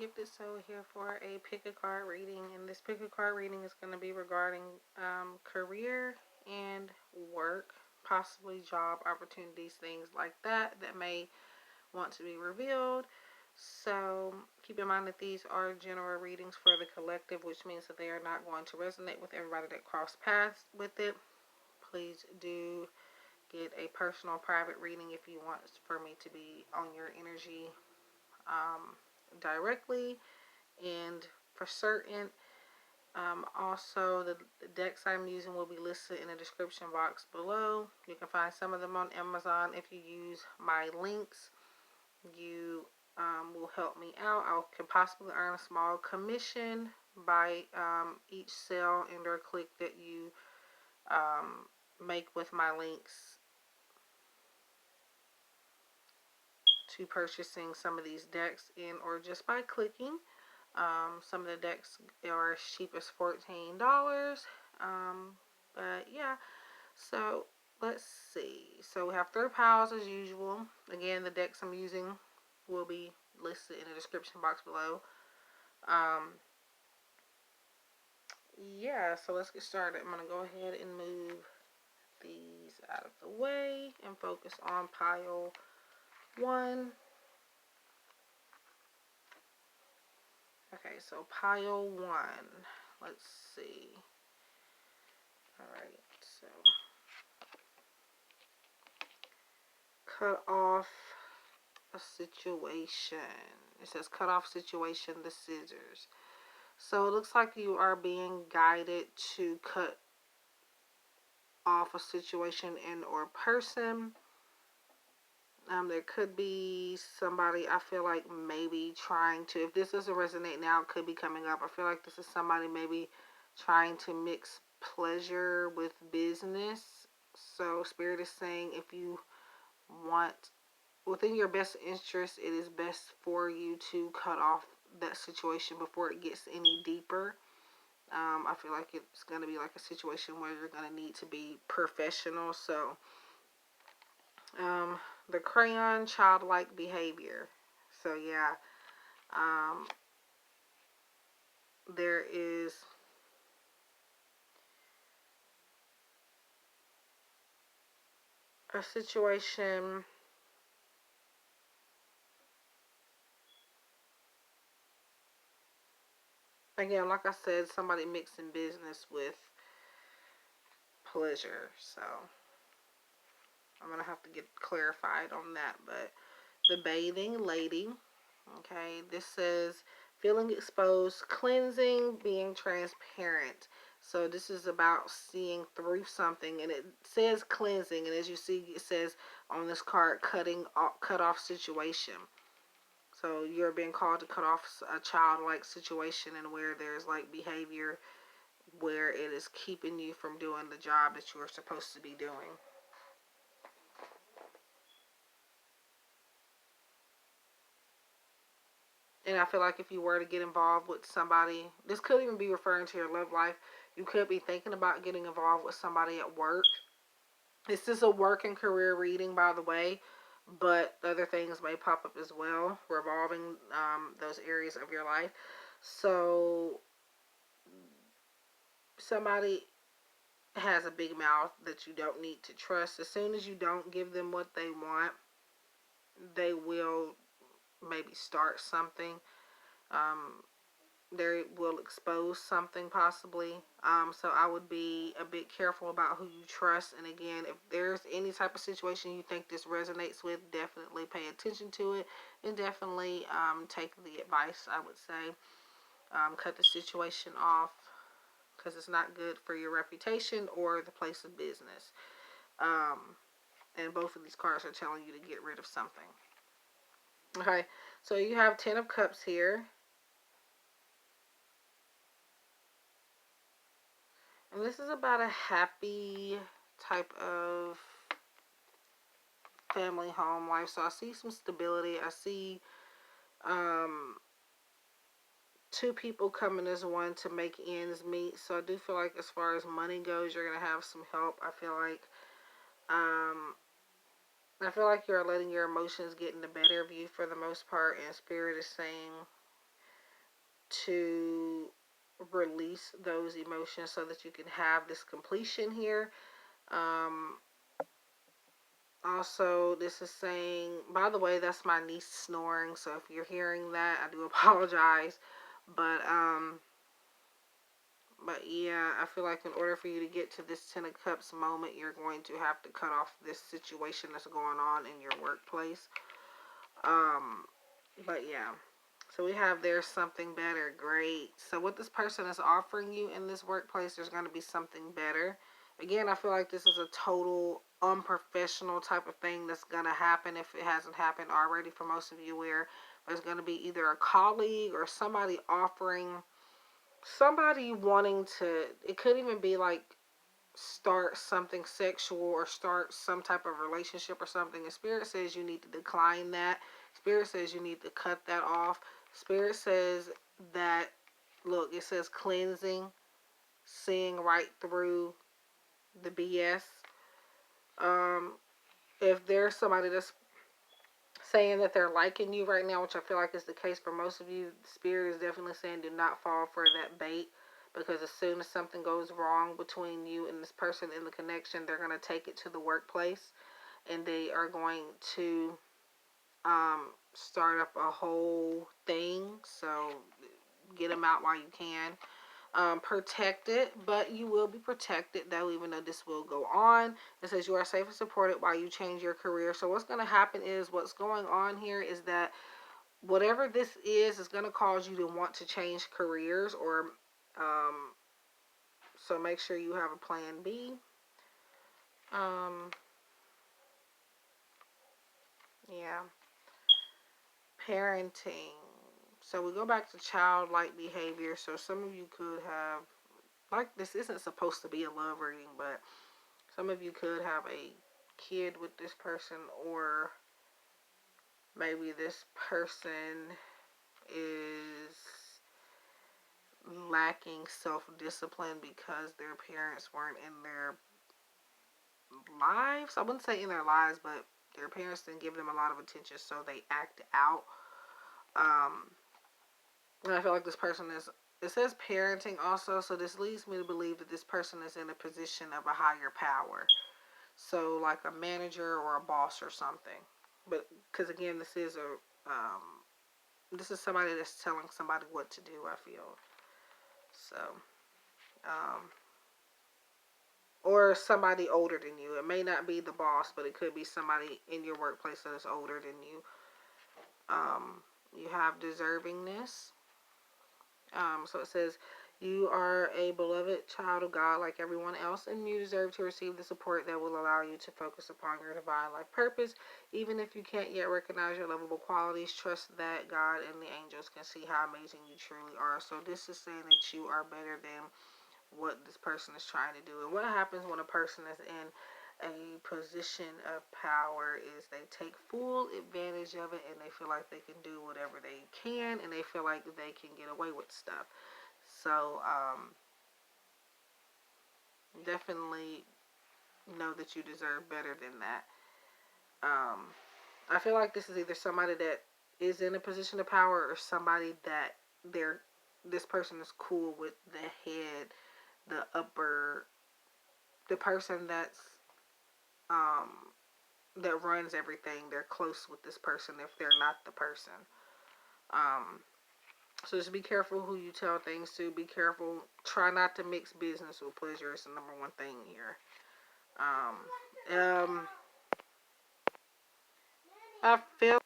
Gifted Soul here for a pick a card reading, and this pick a card reading is going to be regarding career and work, possibly job opportunities, things like that may want to be revealed. So keep in mind that these are general readings for the collective, which means that they are not going to resonate with everybody that cross paths with it. Please do get a personal private reading if you want for me to be on your energy directly and for certain. Also, the decks I'm using will be listed in the description box below. You can find some of them on Amazon. If you use my links, you will help me out. I can possibly earn a small commission by each sale and or click that you make with my links to purchasing some of these decks in or just by clicking. Some of the decks are as cheap as $14. But yeah, so let's see. So we have 3 piles as usual. Again, the decks I'm using will be listed in the description box below. Yeah, so let's get started. I'm going to go ahead and move these out of the way and focus on pile 1. Okay, so pile 1. Let's see. Alright, so cut off a situation. It says cut off situation, the scissors. So it looks like you are being guided to cut off a situation and or person. There could be somebody, I feel like maybe trying to, if this doesn't resonate now, it could be coming up. I feel like this is somebody maybe trying to mix pleasure with business. So Spirit is saying if you want, within your best interest, it is best for you to cut off that situation before it gets any deeper. I feel like it's going to be like a situation where you're going to need to be professional. So, the crayon, childlike behavior. So, yeah, there is a situation. Again, like I said, somebody mixing business with pleasure. So, I'm going to have to get clarified on that. But the bathing lady, okay, this says feeling exposed, cleansing, being transparent. So this is about seeing through something, and it says cleansing, and as you see, it says on this card, cut off situation. So you're being called to cut off a childlike situation and where there's like behavior where it is keeping you from doing the job that you are supposed to be doing. And I feel like if you were to get involved with somebody, this could even be referring to your love life. You could be thinking about getting involved with somebody at work. This is a work and career reading, by the way, but other things may pop up as well, revolving those areas of your life. So somebody has a big mouth that you don't need to trust. As soon as you don't give them what they want, they will maybe start something. They will expose something possibly. So I would be a bit careful about who you trust. And again, if there's any type of situation you think this resonates with, definitely pay attention to it and definitely take the advice, I would say. Cut the situation off because it's not good for your reputation or the place of business. And both of these cards are telling you to get rid of something. Okay, so you have 10 of Cups here. And this is about a happy type of family home life. So I see some stability. I see 2 people coming as one to make ends meet. So I do feel like as far as money goes, you're going to have some help. I feel like you're letting your emotions get in the better of you for the most part. And Spirit is saying to release those emotions so that you can have this completion here. Um, Also, this is saying, by the way, that's my niece snoring. So if you're hearing that, I do apologize. But but yeah, I feel like in order for you to get to this Ten of Cups moment, you're going to have to cut off this situation that's going on in your workplace. Um, but yeah. So we have there's something better. Great. So what this person is offering you in this workplace, there's going to be something better. Again, I feel like this is a total unprofessional type of thing that's going to happen if it hasn't happened already for most of you, where there's going to be either a colleague or somebody offering, somebody wanting to, it could even be like start something sexual or start some type of relationship or something. And Spirit says you need to decline that. Spirit says you need to cut that off. Spirit says that, look, it says cleansing, seeing right through the BS. Um, if there's somebody that's saying that they're liking you right now, which I feel like is the case for most of you, Spirit is definitely saying do not fall for that bait, because as soon as something goes wrong between you and this person in the connection, they're going to take it to the workplace and they are going to start up a whole thing. So get them out while you can. Protect it, but you will be protected though, even though this will go on. It says you are safe and supported while you change your career. So what's going to happen is, what's going on here is that whatever this is going to cause you to want to change careers, or so make sure you have a plan B. Um, yeah, parenting. So we go back to childlike behavior. So some of you could have, like, this isn't supposed to be a love reading, but some of you could have a kid with this person, or maybe this person is lacking self-discipline because their parents weren't in their lives. I wouldn't say in their lives, but their parents didn't give them a lot of attention, so they act out. Um, and I feel like this person is, it says parenting also, so this leads me to believe that this person is in a position of a higher power. So like a manager or a boss or something. But because again, this is somebody that's telling somebody what to do, I feel. So, um, or somebody older than you. It may not be the boss, but it could be somebody in your workplace that is older than you. You have deservingness. So it says, you are a beloved child of God like everyone else, and you deserve to receive the support that will allow you to focus upon your divine life purpose. Even if you can't yet recognize your lovable qualities, trust that God and the angels can see how amazing you truly are. So this is saying that you are better than what this person is trying to do. And what happens when a person is in a position of power is they take full advantage of it, and they feel like they can do whatever they can, and they feel like they can get away with stuff. So definitely know that you deserve better than that. um, I feel like this is either somebody that is in a position of power, or somebody that they're, this person is cool with the head, the upper, the person that's um, that runs everything. They're close with this person if they're not the person. Um, so just be careful who you tell things to. Be careful. Try not to mix business with pleasure. It's the number one thing here. Um, I feel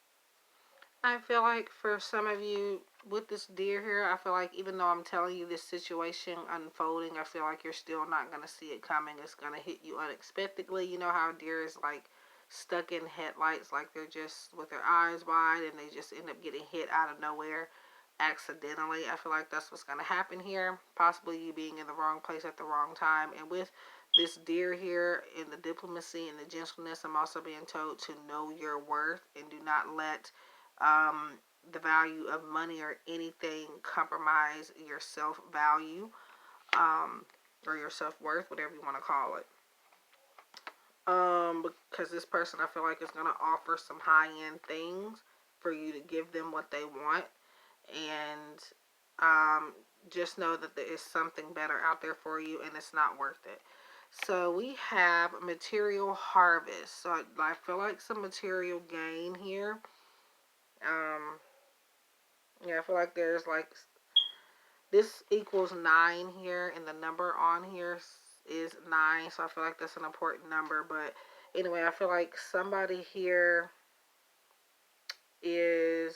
I feel like for some of you with this deer here, I feel like even though I'm telling you this situation unfolding, I feel like you're still not going to see it coming. It's going to hit you unexpectedly. You know how deer is like stuck in headlights, like they're just with their eyes wide and they just end up getting hit out of nowhere accidentally. I feel like that's what's going to happen here. Possibly you being in the wrong place at the wrong time. And with this deer here, in the diplomacy and the gentleness, I'm also being told to know your worth and do not let um, the value of money or anything compromise your self-value, or your self-worth, whatever you want to call it. Because this person, I feel like, is going to offer some high-end things for you to give them what they want. And just know that there is something better out there for you and it's not worth it. So we have material harvest. So I feel like some material gain here. Um, yeah, I feel like there's like this equals 9 here, and the number on here is 9. So I feel like that's an important number. But anyway, I feel like somebody here is,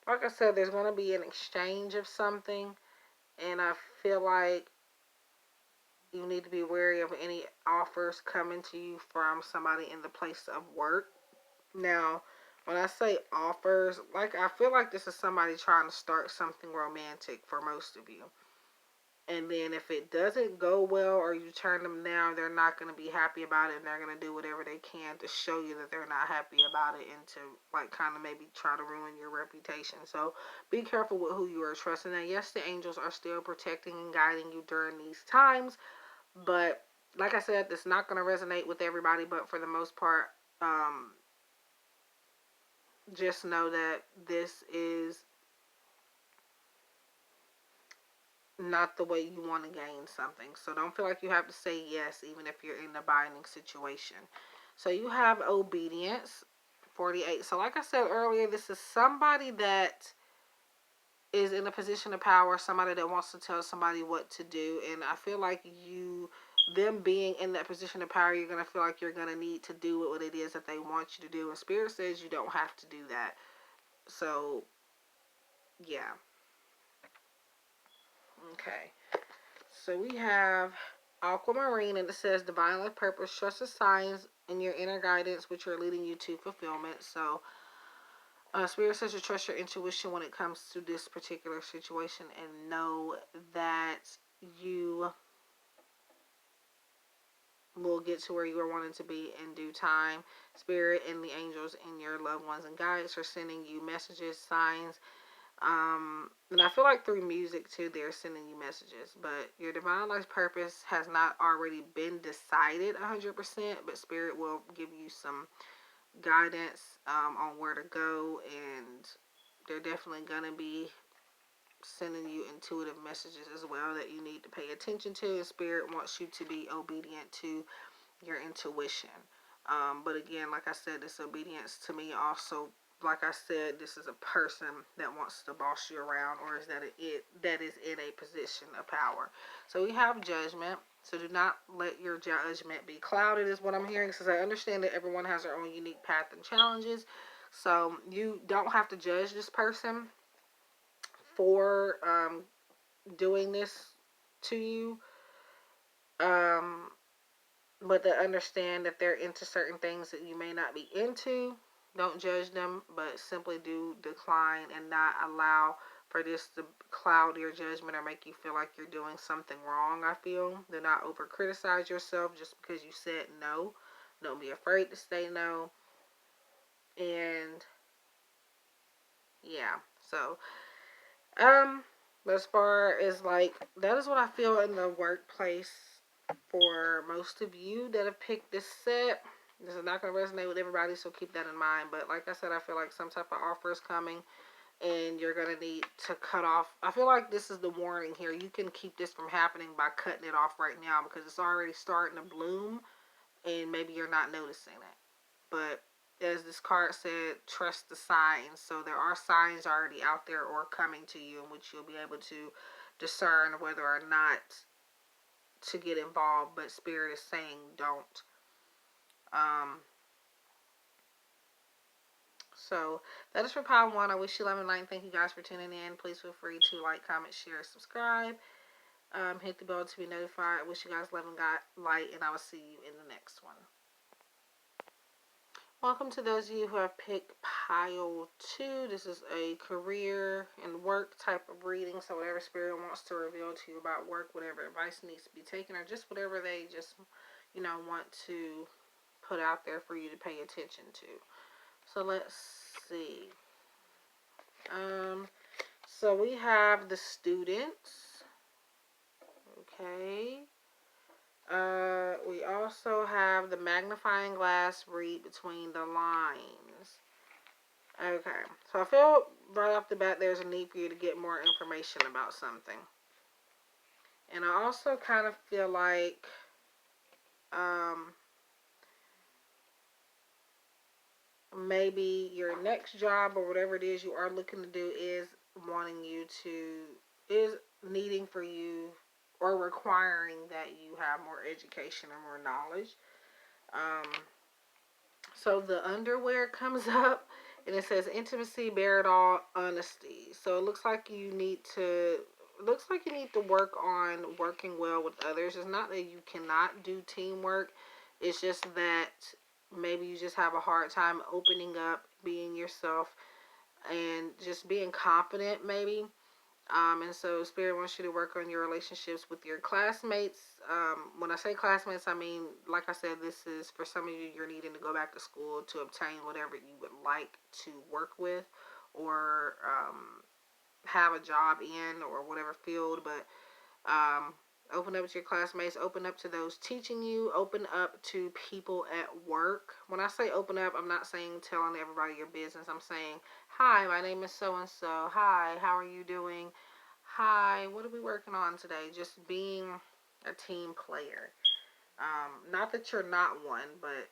like I said, there's going to be an exchange of something, and I feel like you need to be wary of any offers coming to you from somebody in the place of work. Now, when I say offers, like I feel like this is somebody trying to start something romantic for most of you. And then if it doesn't go well or you turn them down, they're not going to be happy about it, and they're going to do whatever they can to show you that they're not happy about it and to like kind of maybe try to ruin your reputation. So be careful with who you are trusting. Now, yes, the angels are still protecting and guiding you during these times, but like I said, it's not going to resonate with everybody, but for the most part, um, just know that this is not the way you want to gain something. So don't feel like you have to say yes, even if you're in a binding situation. So you have obedience, 48. So like I said earlier, this is somebody that is in a position of power, somebody that wants to tell somebody what to do. And I feel like them being in that position of power, you're going to feel like you're going to need to do what it is that they want you to do. And Spirit says you don't have to do that. So, yeah. Okay. So we have aquamarine, and it says divine life purpose. Trust the signs in your inner guidance, which are leading you to fulfillment. So, Spirit says to trust your intuition when it comes to this particular situation, and know that you will get to where you are wanting to be in due time. Spirit and the angels and your loved ones and guides are sending you messages, signs. And I feel like through music too, they're sending you messages. But your divine life purpose has not already been decided 100%, but Spirit will give you some guidance on where to go, and they're definitely gonna be sending you intuitive messages as well that you need to pay attention to. And Spirit wants you to be obedient to your intuition. But again, like I said, this obedience to me also, like I said, this is a person that wants to boss you around, or is that is in a position of power. So we have judgment. So do not let your judgment be clouded, is what I'm hearing. Since I understand that everyone has their own unique path and challenges, so you don't have to judge this person for doing this to you. Um, but to understand that they're into certain things that you may not be into. Don't judge them, but simply do decline and not allow for this to cloud your judgment or make you feel like you're doing something wrong. I feel do not over criticize yourself just because you said no. Don't be afraid to say no. And yeah, so but as far as like, that is what I feel in the workplace for most of you that have picked this set. This is not going to resonate with everybody, so keep that in mind. But like I said, I feel like some type of offer is coming, and you're going to need to cut off. I feel like this is the warning here. You can keep this from happening by cutting it off right now, because it's already starting to bloom, and maybe you're not noticing it. But as this card said, trust the signs. So there are signs already out there or coming to you in which you'll be able to discern whether or not to get involved. But Spirit is saying don't. Um, so that is for Power 1. I wish you love and light. Thank you guys for tuning in. Please feel free to like, comment, share, subscribe. Hit the bell to be notified. I wish you guys love and light, and I will see you in the next one. Welcome to those of you who have picked pile 2. This is a career and work type of reading. So whatever Spirit wants to reveal to you about work, whatever advice needs to be taken, or just whatever they just, want to put out there for you to pay attention to. So let's see. So we have the students. Okay. We also have the magnifying glass, read between the lines. Okay. So I feel right off the bat there's a need for you to get more information about something. And I also kind of feel like um, maybe your next job or whatever it is you are looking to do is wanting you to, is needing for you or requiring that you have more education or more knowledge. Um, so the underwear comes up and it says intimacy, bear it all, honesty. So it looks like you need to, work on working well with others. It's not that you cannot do teamwork. It's just that maybe you just have a hard time opening up, being yourself, and just being confident maybe. And so Spirit wants you to work on your relationships with your classmates. When I say classmates, I mean, like I said, this is for some of you, you're needing to go back to school to obtain whatever you would like to work with or have a job in or whatever field. But um, open up to your classmates, open up to those teaching you, open up to people at work. When I say open up, I'm not saying telling everybody your business. I'm saying, hi, my name is so and so. Hi, how are you doing? Hi, what are we working on today? Just being a team player. Not that you're not one, but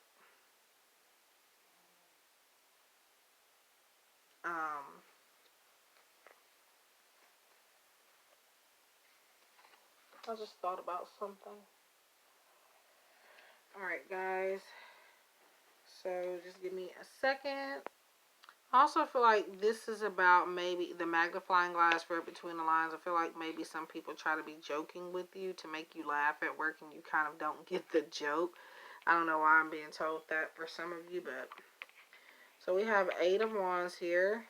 um, I just thought about something. All right, guys. So just give me a second. I also feel like this is about maybe the magnifying glass for between the lines. I feel like maybe some people try to be joking with you to make you laugh at work and you kind of don't get the joke. I don't know why I'm being told that for some of you, but so we have 8 of Wands here.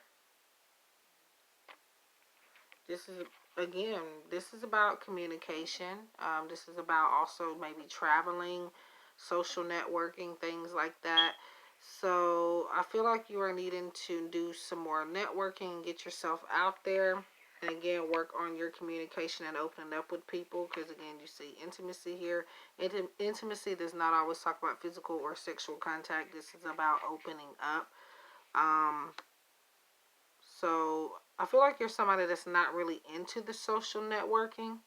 This is, again, this is about communication. This is about also maybe traveling, social networking, things like that. So I feel like you are needing to do some more networking, get yourself out there, and again, work on your communication and opening up with people. Because again, you see intimacy here. Intimacy does not always talk about physical or sexual contact. This is about opening up. Um, so I feel like you're somebody that's not really into the social networking.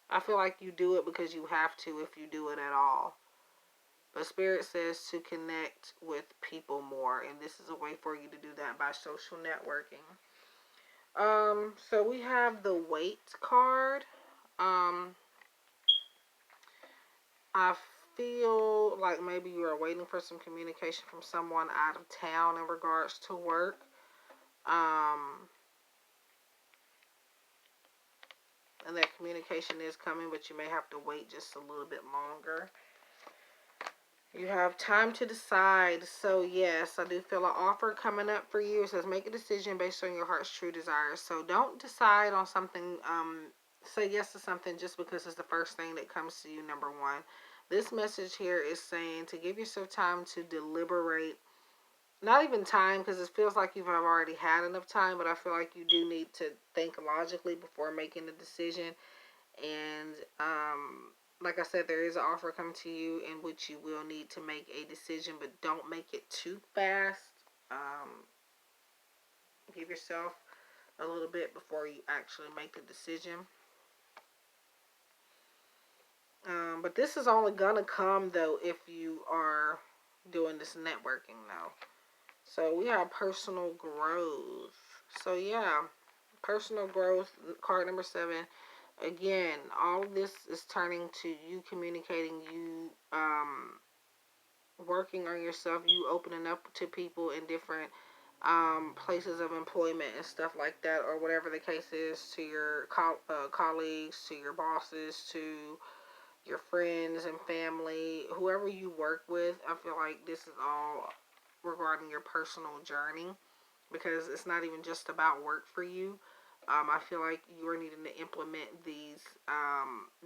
I feel like you do it because you have to if you do it at all. But Spirit says to connect with people more, and this is a way for you to do that by social networking. So we have the Wait card. Um, I feel like maybe you are waiting for some communication from someone out of town in regards to work. Um, and that communication is coming, but you may have to wait just a little bit longer. You have time to decide. So yes, I do feel an offer coming up for you. It says make a decision based on your heart's true desires. So don't decide on something, say yes to something just because it's the first thing that comes to you, number one. This message here is saying to give yourself time to deliberate. Not even time, because it feels like you've already had enough time, but I feel like you do need to think logically before making a decision. And like I said, there is an offer coming to you in which you will need to make a decision, but don't make it too fast. Um, give yourself a little bit before you actually make the decision. But this is only gonna come though if you are doing this networking now. So we have personal growth. So yeah, personal growth, card number 7. Again, all of this is turning to you communicating, you working on yourself, you opening up to people in different places of employment and stuff like that, or whatever the case is, to your colleagues, to your bosses, to your friends and family, whoever you work with. I feel like this is all regarding your personal journey, because it's not even just about work for you. I feel like you are needing to implement these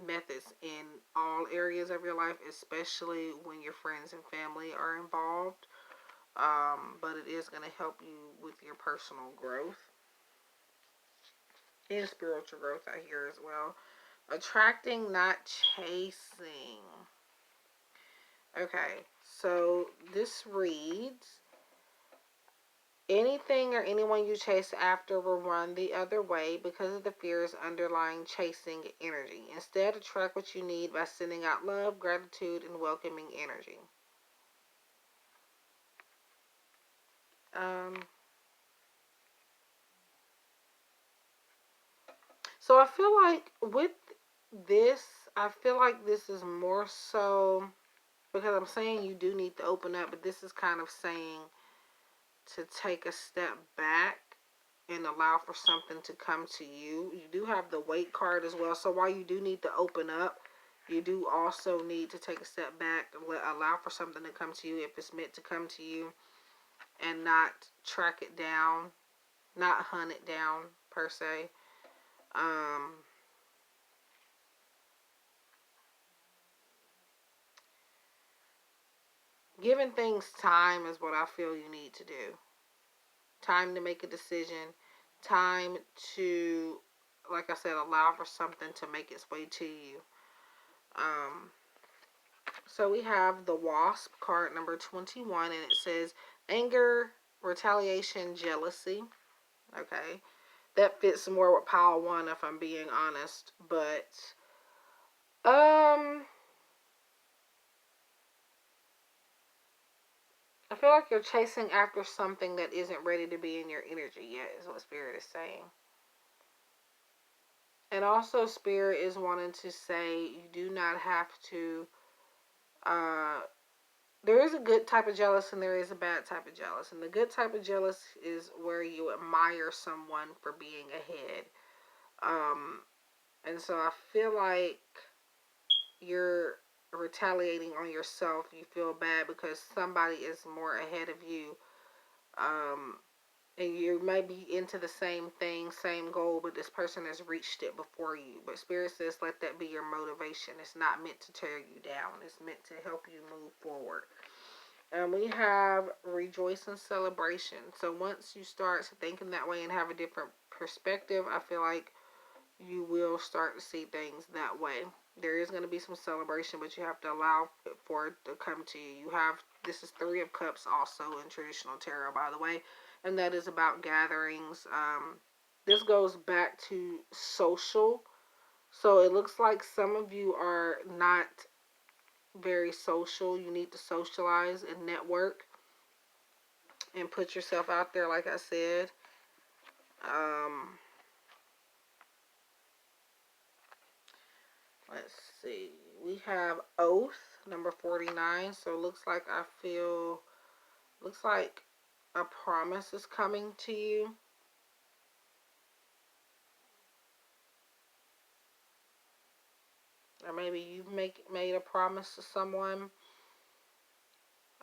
methods in all areas of your life, especially when your friends and family are involved. But it is going to help you with your personal growth and spiritual growth, I hear as well. Attracting, not chasing. Okay, so this reads, Anything or anyone you chase after will run the other way because of the fears underlying chasing energy. Instead, attract what you need by sending out love, gratitude, and welcoming energy. Um, so I feel like with this, I feel like this is more so because I'm saying you do need to open up, but this is kind of saying to take a step back and allow for something to come to you. You do have the wait card as well. So while you do need to open up, you do also need to take a step back and allow for something to come to you if it's meant to come to you, and not track it down, not hunt it down per se. Um, Giving things time is what I feel you need to do. Time to make a decision. Time to, like I said, allow for something to make its way to you. Um, so we have the Wasp card number 21, and it says anger, retaliation, jealousy. Okay. That fits more with pile one if I'm being honest. But I feel like you're chasing after something that isn't ready to be in your energy yet, is what Spirit is saying. And also Spirit is wanting to say you do not have to there is a good type of jealous and there is a bad type of jealous. And the good type of jealous is where you admire someone for being ahead. And so I feel like you're retaliating on yourself. You feel bad because somebody is more ahead of you. Um, and you may be into the same thing, same goal, but this person has reached it before you. But Spirit says let that be your motivation. It's not meant to tear you down. It's meant to help you move forward. And we have rejoice and celebration. So once you start thinking that way and have a different perspective, I feel like you will start to see things that way. There is going to be some celebration, but you have to allow for it to come to you. You have, this is Three of Cups also in traditional tarot, by the way, and that is about gatherings. This goes back to social. So it looks like some of you are not very social. You need to socialize and network and put yourself out there, like I said. Um, let's see. We have Oath, number 49. So it looks like a promise is coming to you. Or maybe you've made a promise to someone.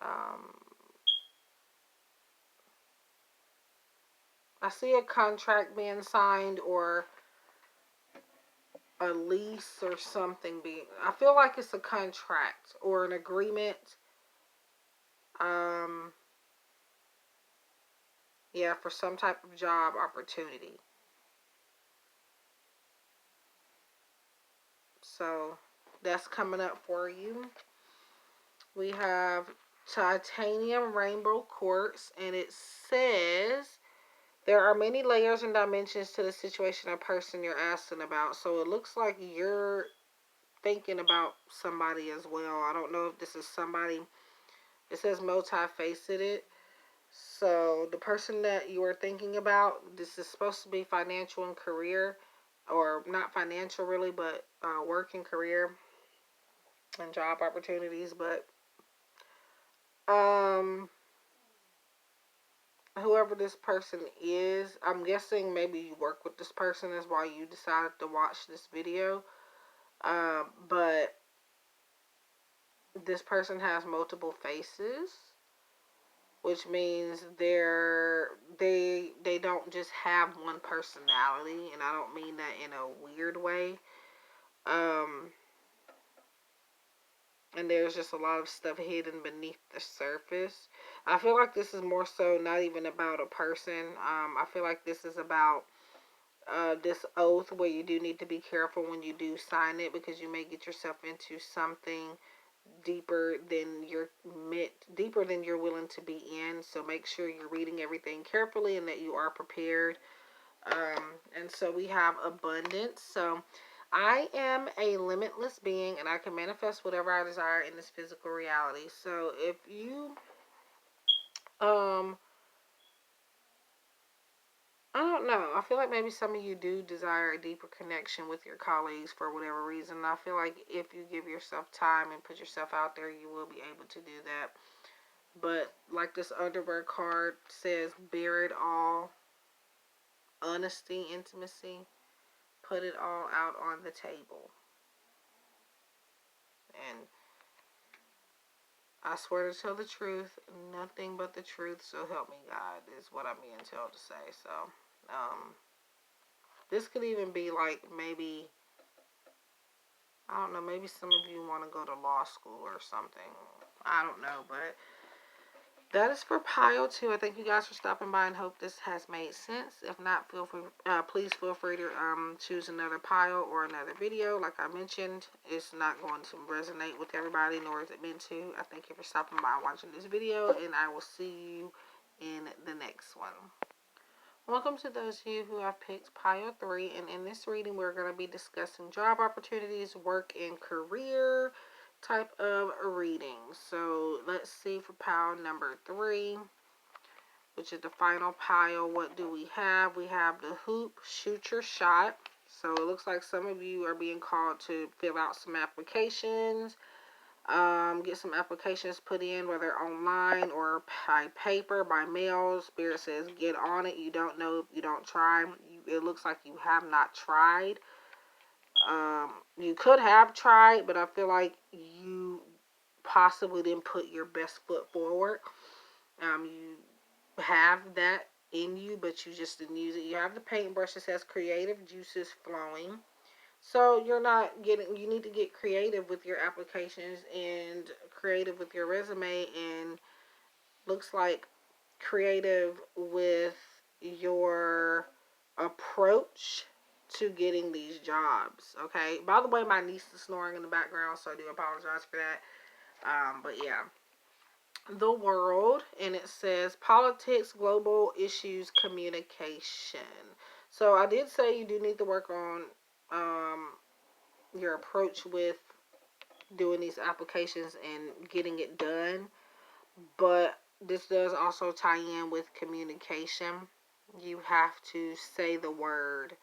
Um, I see a contract being signed or a lease or something being. I feel like it's a contract or an agreement. Um, yeah, for some type of job opportunity. So that's coming up for you. We have titanium rainbow quartz, and it says there are many layers and dimensions to the situation or person you're asking about. So it looks like you're thinking about somebody as well. I don't know if this is somebody. It says multifaceted. So the person that you are thinking about, this is supposed to be financial and career, or not financial really, but work and career and job opportunities. But um, whoever this person is, I'm guessing maybe you work with this person is why you decided to watch this video. But this person has multiple faces, which means they don't just have one personality, and I don't mean that in a weird way. Um, and there's just a lot of stuff hidden beneath the surface. I feel like this is more so not even about a person. I feel like this is about this oath where you do need to be careful when you do sign it because you may get yourself into something deeper than you're willing to be in. So make sure you're reading everything carefully and that you are prepared. And so we have abundance. So I am a limitless being and I can manifest whatever I desire in this physical reality. So if you, I don't know. I feel like maybe some of you do desire a deeper connection with your colleagues for whatever reason. I feel like if you give yourself time and put yourself out there, you will be able to do that. But like this underwear card says, bear it all, honesty, intimacy, put it all out on the table. And I swear to tell the truth, nothing but the truth, so help me God, is what I'm being told to say. So, this could even be like maybe, I don't know, maybe some of you want to go to law school or something. I don't know, but that is for pile 2. I thank you guys for stopping by and hope this has made sense. If not, please feel free to choose another pile or another video. Like I mentioned, it's not going to resonate with everybody, nor is it meant to. I thank you for stopping by and watching this video, and I will see you in the next one. Welcome to those of you who have picked pile 3, and in this reading, we're going to be discussing job opportunities, work, and career type of reading. So let's see for pile number 3, which is the final pile. What do we have? We have the hoop, shoot your shot. So it looks like some of you are being called to fill out some applications, get some applications put in, whether online or by paper, by mail. Spirit says get on it. You don't know if you don't try. It looks like you have not tried. You could have tried, but I feel like you possibly didn't put your best foot forward. You have that in you, but you just didn't use it. You have the paintbrush that says creative juices flowing. So you need to get creative with your applications and creative with your resume, and looks like creative with your approach to getting these jobs. Okay. By the way, my niece is snoring in the background, so I do apologize for that. But yeah. The world, and it says politics, global issues, communication. So I did say you do need to work on your approach with doing these applications and getting it done, but this does also tie in with communication. You have to say the word.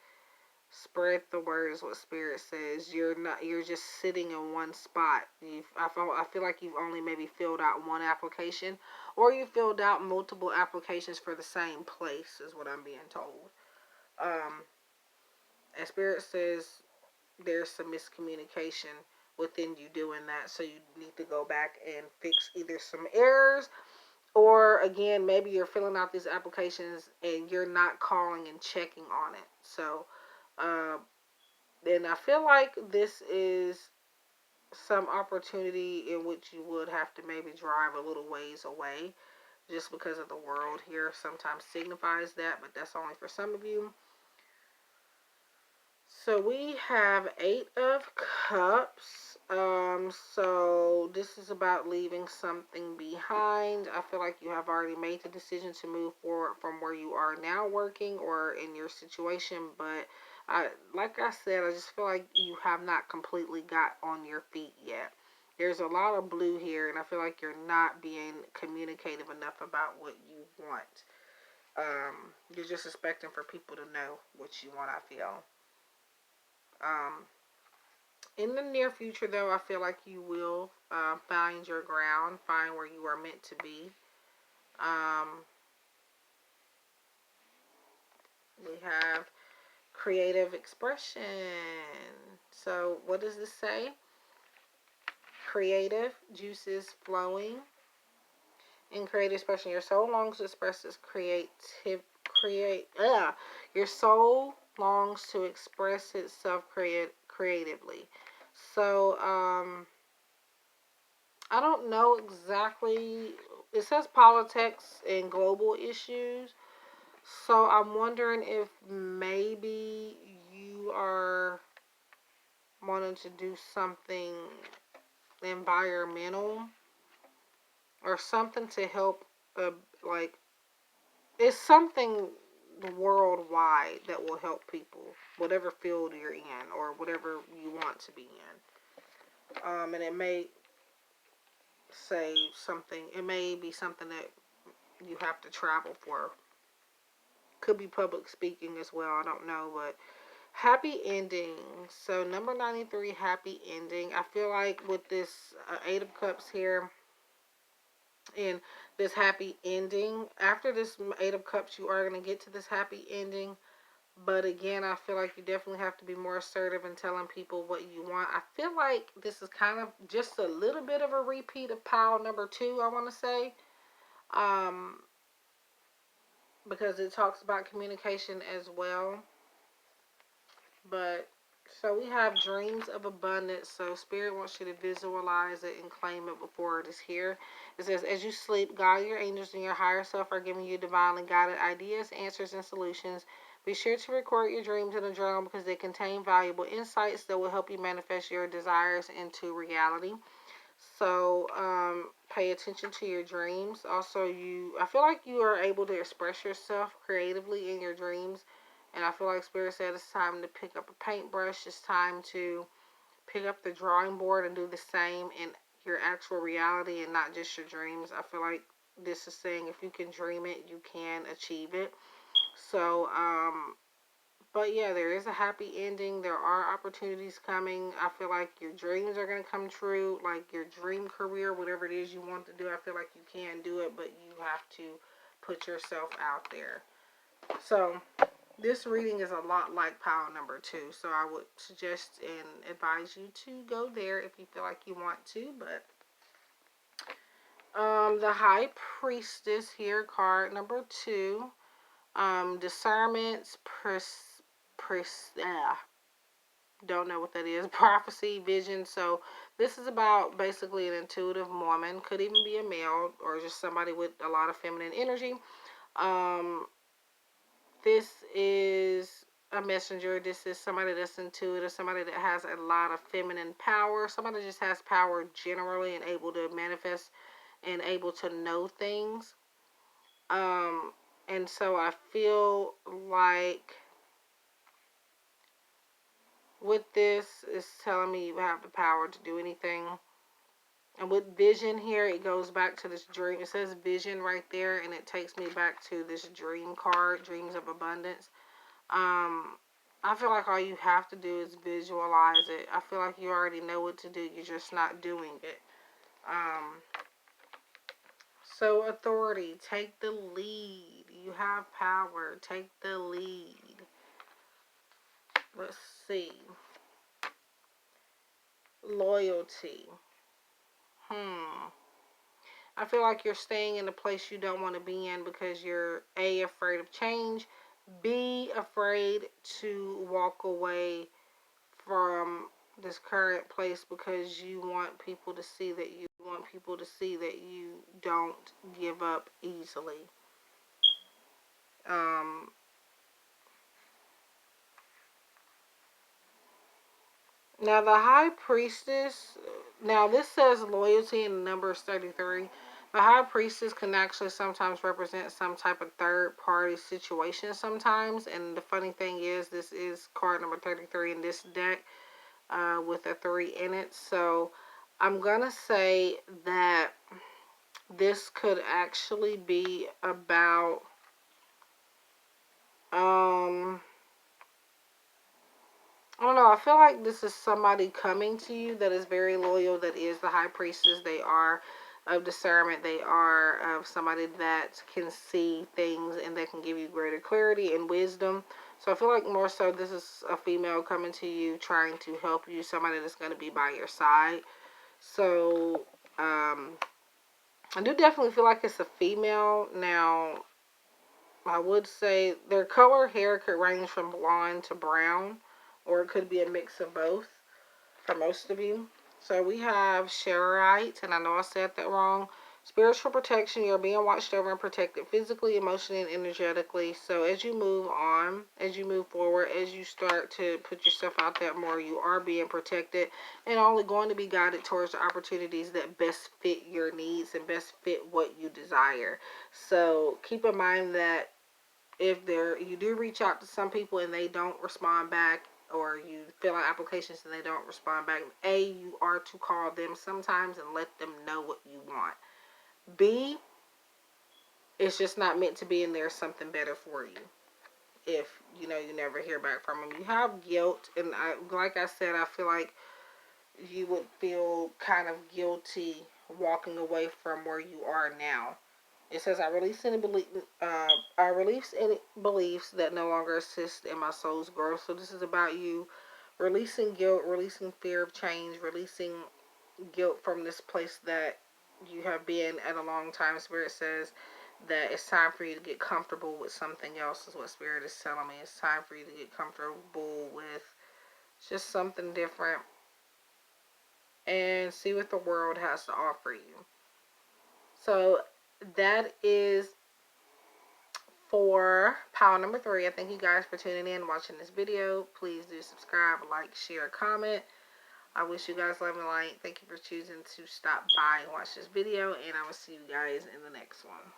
Spread the word is what Spirit says. You're just sitting in one spot. I feel like you've only maybe filled out one application, or you filled out multiple applications for the same place, is what I'm being told. And Spirit says there's some miscommunication within you doing that, so you need to go back and fix either some errors, or again, maybe you're filling out these applications and you're not calling and checking on it. So, and I feel like this is some opportunity in which you would have to maybe drive a little ways away, just because of the world here sometimes signifies that, but that's only for some of you. So we have 8 of Cups. So this is about leaving something behind. I feel like you have already made the decision to move forward from where you are now working or in your situation. But like I said, I just feel like you have not completely got on your feet yet. There's a lot of blue here, and I feel like you're not being communicative enough about what you want. You're just expecting for people to know what you want, I feel. In the near future, though, I feel like you will find your ground, find where you are meant to be. We have creative expression. So what does this say? Creative juices flowing. In creative expression, your soul longs to express its your soul longs to express itself creatively. So, I don't know exactly. It says politics and global issues. So I'm wondering if maybe you are wanting to do something environmental or something to help, like, it's something worldwide that will help people, whatever field you're in or whatever you want to be in. And it may say something, it may be something that you have to travel for. Could be public speaking as well, I don't know, but happy ending. So number 93, happy ending. I feel like with this Eight of Cups here and this happy ending, after this Eight of Cups, you are going to get to this happy ending. But again, I feel like you definitely have to be more assertive in telling people what you want. I feel like this is kind of just a little bit of a repeat of pile number 2, I want to say. Um, because it talks about communication as well. But so we have dreams of abundance. So Spirit wants you to visualize it and claim it before it is here. It says, as you sleep, God, your angels, and your higher self are giving you divinely guided ideas, answers, and solutions. Be sure to record your dreams in a journal because they contain valuable insights that will help you manifest your desires into reality. So pay attention to your dreams. Also, I feel like you are able to express yourself creatively in your dreams. And I feel like Spirit said it's time to pick up a paintbrush. It's time to pick up the drawing board and do the same in your actual reality and not just your dreams. I feel like this is saying if you can dream it, you can achieve it. So, but yeah, there is a happy ending. There are opportunities coming. I feel like your dreams are going to come true. Like your dream career, whatever it is you want to do, I feel like you can do it, but you have to put yourself out there. So, this reading is a lot like pile number 2. So, I would suggest and advise you to go there if you feel like you want to. But, the High Priestess here, card number 2. Discernments, don't know what that is. Prophecy, vision. So this is about basically an intuitive woman. Could even be a male or just somebody with a lot of feminine energy. Um, this is a messenger. This is somebody that's intuitive. Somebody that has a lot of feminine power. Somebody that just has power generally and able to manifest and able to know things. Um, and so I feel like with this, it's telling me you have the power to do anything. And with vision here, it goes back to this dream. It says vision right there, and it takes me back to this dream card, dreams of abundance. I feel like all you have to do is visualize it. I feel like you already know what to do. You're just not doing it. So authority, take the lead. You have power. Take the lead. Let's see. Loyalty. I feel like you're staying in a place you don't want to be in because you're A, afraid of change, B, afraid to walk away from this current place because you want people to see that you don't give up easily. Um, Now, the High Priestess, now this says loyalty in the number is 33. The High Priestess can actually sometimes represent some type of third party situation sometimes. And the funny thing is, this is card number 33 in this deck with a 3 in it. So I'm going to say that this could actually be about I don't know. I feel like this is somebody coming to you that is very loyal, that is the High Priestess. They are of discernment. They are of somebody that can see things and that can give you greater clarity and wisdom. So I feel like more so this is a female coming to you trying to help you, somebody that's going to be by your side. So I do definitely feel like it's a female. Now, I would say their color hair could range from blonde to brown, or it could be a mix of both for most of you. So we have Sherrite, and I know I said that wrong. Spiritual protection, you're being watched over and protected physically, emotionally, and energetically. So as you move on, as you move forward, as you start to put yourself out there more, you are being protected and only going to be guided towards the opportunities that best fit your needs and best fit what you desire. So keep in mind that if you do reach out to some people and they don't respond back, or you fill out applications and they don't respond back, you are to call them sometimes and let them know what you want. B, it's just not meant to be, and there's something better for you. If you never hear back from them, you have guilt, and like I said, I feel like you would feel kind of guilty walking away from where you are now. It says, I release any beliefs that no longer assist in my soul's growth. So this is about you releasing guilt, releasing fear of change, releasing guilt from this place that you have been at a long time. Spirit says that it's time for you to get comfortable with something else, is what Spirit is telling me. It's time for you to get comfortable with just something different and see what the world has to offer you. So that is for pile number 3. I thank you guys for tuning in, watching this video. Please do subscribe, like, share, comment. I wish you guys love and light. Thank you for choosing to stop by and watch this video, and I will see you guys in the next one.